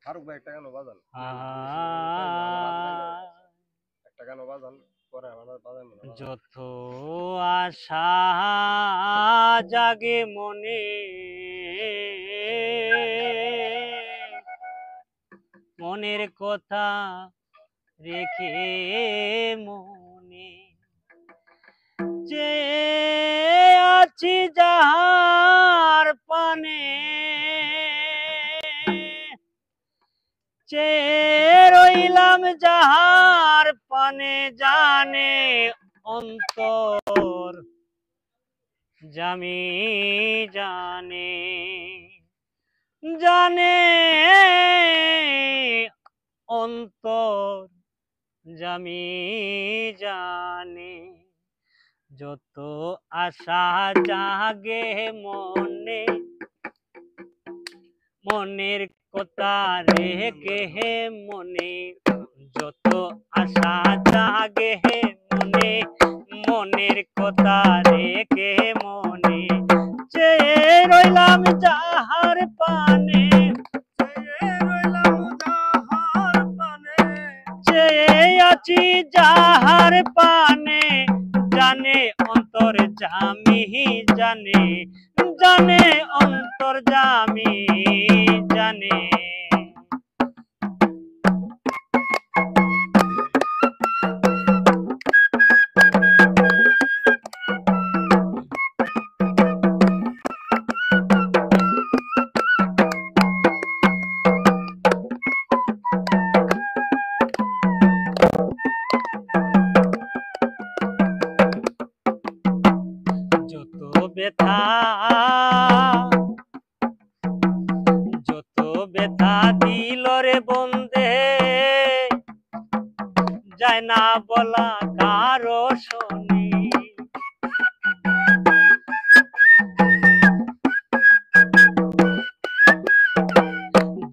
ফারুক ভাই একটা গান বাজান, একটা গান বাজান, পরে আমার বাজান। যত আশা জাগে মনে, মনের কথা রেখে মনে যে আছি যাহার পানে, যে রইলাম যাহার পানে, জানে অন্তর জামি জানে, জানে অন্তর জামি জানে। যত আশা জাগে মনে, মনের কথা রেখে মনে, যত আশা জাগে মনে, মনের কথা রেখে মনে, চেয়ে রইলাম যাহার পানে, চেয়ে আছি যাহার পানে, জানে অন্তর জামি জানে, জানে অন্তর জামি জানে। যত ব্যথা, যত ব্যথা দিল রে বন্দে, যায় না বলা কারো শুনি,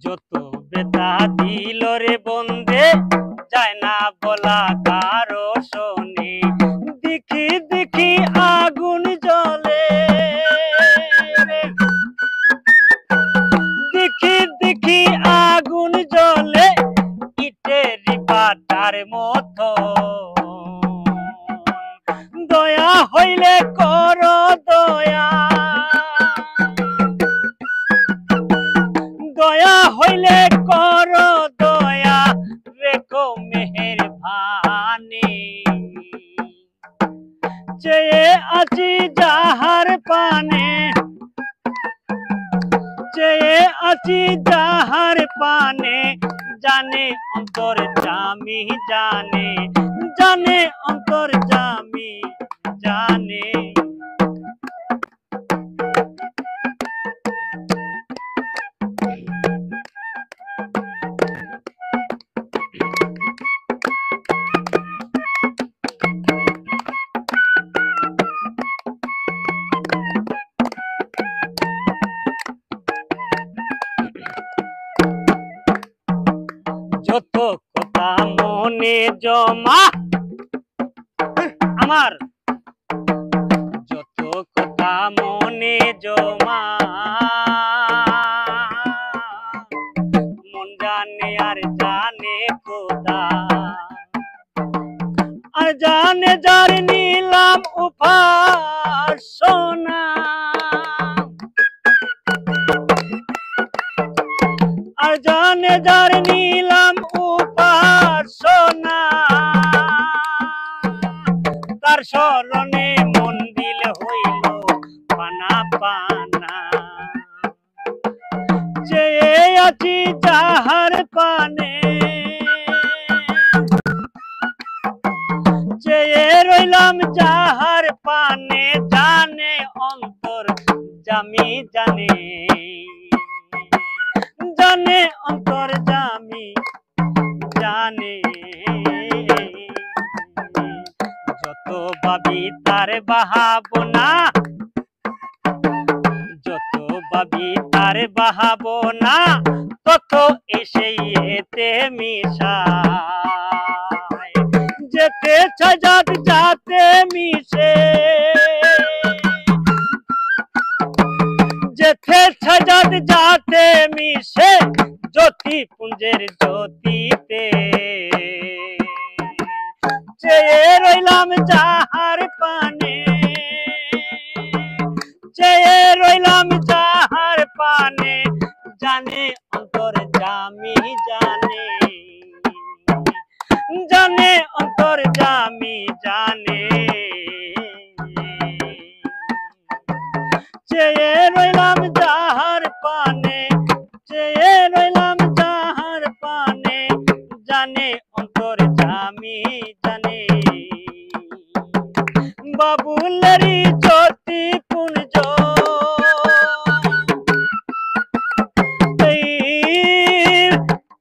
যত ব্যথা দিল রে বন্দে, যায় না বলা কারো শুনি। দেখি দেখি আগুন জ্বলে, দেখি দেখি আগুন জ্বলে, ইটের পাতার মতো, দয়া হইলে কর দয়া, দয়া হইলে কর দয়া, রেখো মেহের ভানি, চেয়ে আছি যাহার পানে, চেয়ে আছি যাহার পানে, জানে অন্তর জামি জানে, জানে অন্তর জামি জানে। যত কথা মনে জমা আমার, যত কথা মনে জমা, মন জানে আর জানে খোদা, আর জানে যার নিলাম উপাসনা, আর জানে যার নিলাম উপাসনা, তার শরণে মন দিল হইল পানা পানা, চেয়ে আছি যাহার পানে, চেয়ে রইলাম যাহার পানে, জানে অন্তর জামি জানে, জানে অন্তর জামি জানে। যত ভাবি তার বাহাবনা, যত ভাবি তার বাহাবনা, তত এসে এতে মিশায়, যে যেতে সাজাত যাতে মিশে, যেতে সাজাত যাতে মিশে জ্যোতি পুঞ্জের জ্যোতিতে, চেয়ে রইলাম যাহার পানে, চেয়ে রইলাম যাহার পানে, জানে অন্তর জামি জানে, জানে অন্তর জামি জানে, চেয়ে রইলাম যাহার পানে, চেয়ে রইলাম যাহার পানে, জানে অন্তর জামি জানে। বাবুলেরই জ্যোতি পুঞ্জ,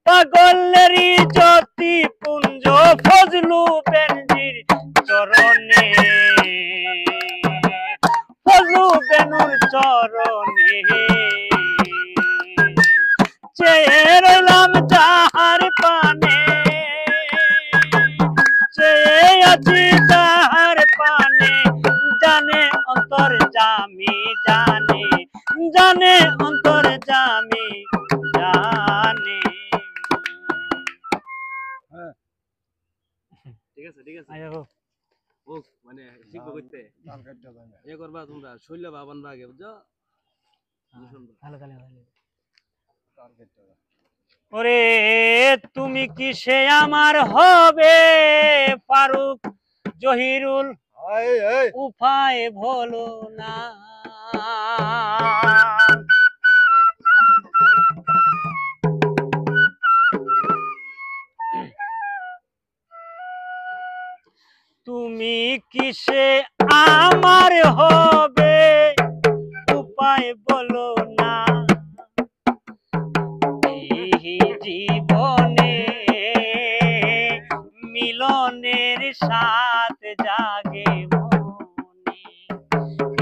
পাগলেরই জ্যোতি পুঞ্জ, ফজলু বেনজির চরণে, ফজলু বেনুর চরণে, চেয়ে রইলাম যাহার পানে, চেয়ে আছি যাহার পানে, জানে অন্তর জামি জানে, জানে অন্তর জামি জানে। হ্যাঁ ঠিক আছে ঠিক আছে আয়ো ও মানে শিখবো করতে তাল কাটতে যায় না এ করবা তোমরা শৈল বাবান বাগে বুঝছো ভালো তাহলে ভালো। তাল কাটতে যায় ওরে তুমি কি সে আমার হবে ফারুক জহিরুল, এই এই উপায় ভোলো না, তুমি কিসে আমার হবে উপায় বলো না, এই জীবনে মিলনের সাথ জাগে মনে,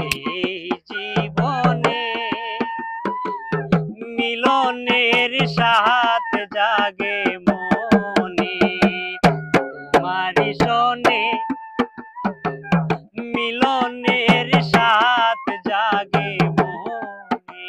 এই জীবনে মিলনের সাথ জাগে মনে, তোমারই শোনে মিলনের সাথ জাগে মনে।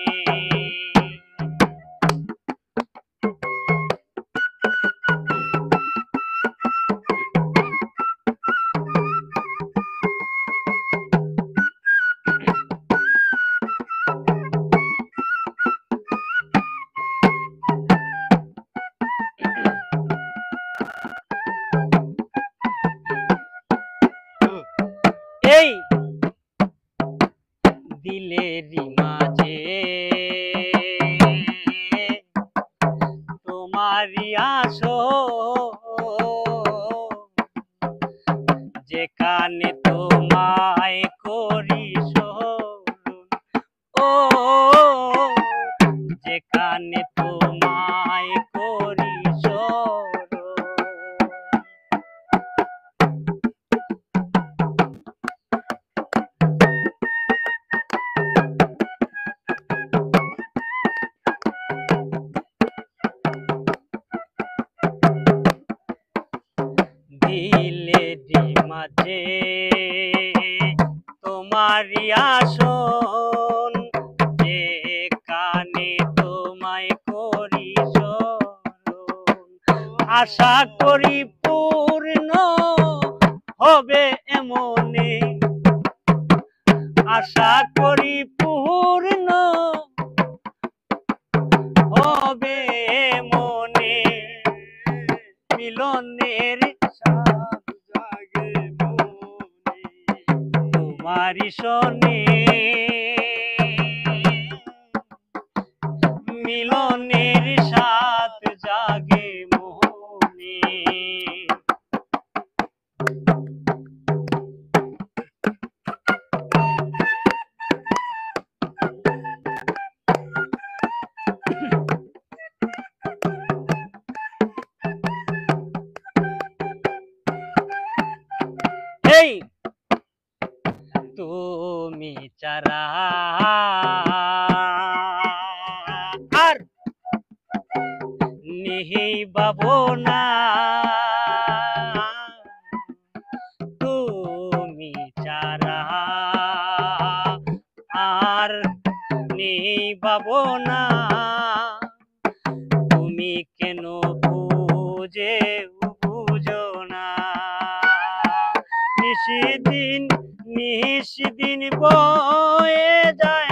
এই দিলেরই মাঝে তোমারই আসো, যেখানে তোমায় করি স্মরণ, ও যেখানে তোমায় করি স্মরণ। দিলেরই মাঝে তোমারই আসন, যেখানে তোমায় করি স্মরণ, আশা করি পূর্ণ হবে এমনে, আশা করি পূর্ণ হবে মনে, মিলনের সাথ জাগে মনে, তোমারই শোনে মিলনের সাথ জাগে মনে। এই তুমি চারা আর নেই ভাবনা, ছাড়া আর নিবাবো না। তুমি কেন বুঝো না? নিশিদিন বয়ে যায়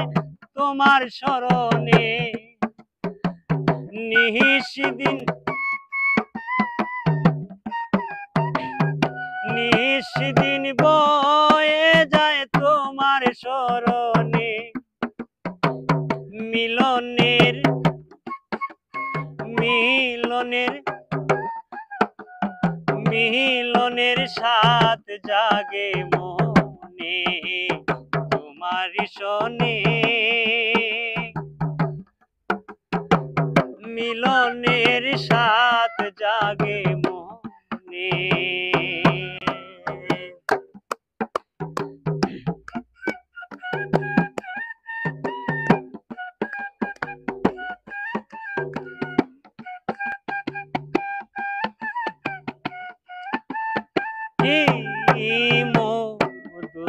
তোমার স্মরণে, নিশিদিন বয়ে যায় তোমার স্মরণে। মিলনের মিলনের মিলনের সাথ জাগে মনে তোমার শোনে। মিলনের সাথ জাগে মনে।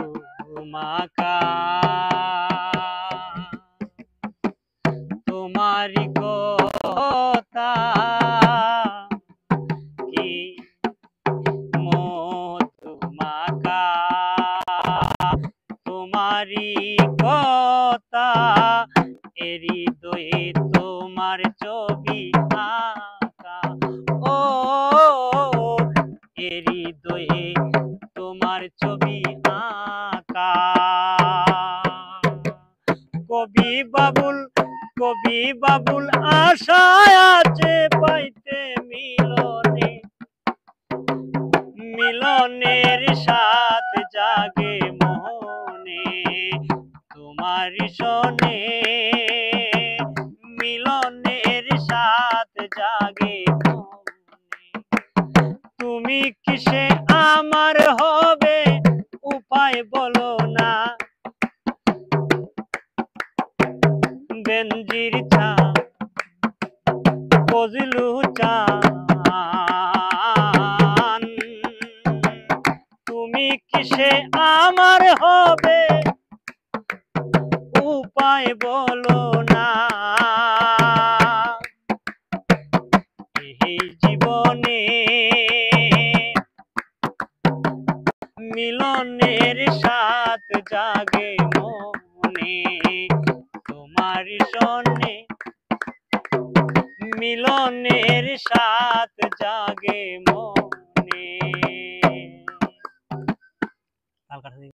মধুমাখা তোমারি কথা কি মধুমাখা তোমারি কথা, হৃদয়ে তোমার ছবি আঁকা। ও হৃদয়ে তোমার ছবি আঁকা। কবি বাবুল আশায় আছে পাইতে মিলনে। মিলনের সাথ জাগে মনে তোমার শোনে। মিলনের সাথ জাগে মনে। তুমি কিসে আমার হবে উপায় বলো না? বেনজির চা ফজলু চান, তুমি কিসে আমার হবে উপায় বলো না? এই জীবনে মিলনের সাথ জাগে মনে তোমার শোনে। মিলনের সাথ জাগে মনে।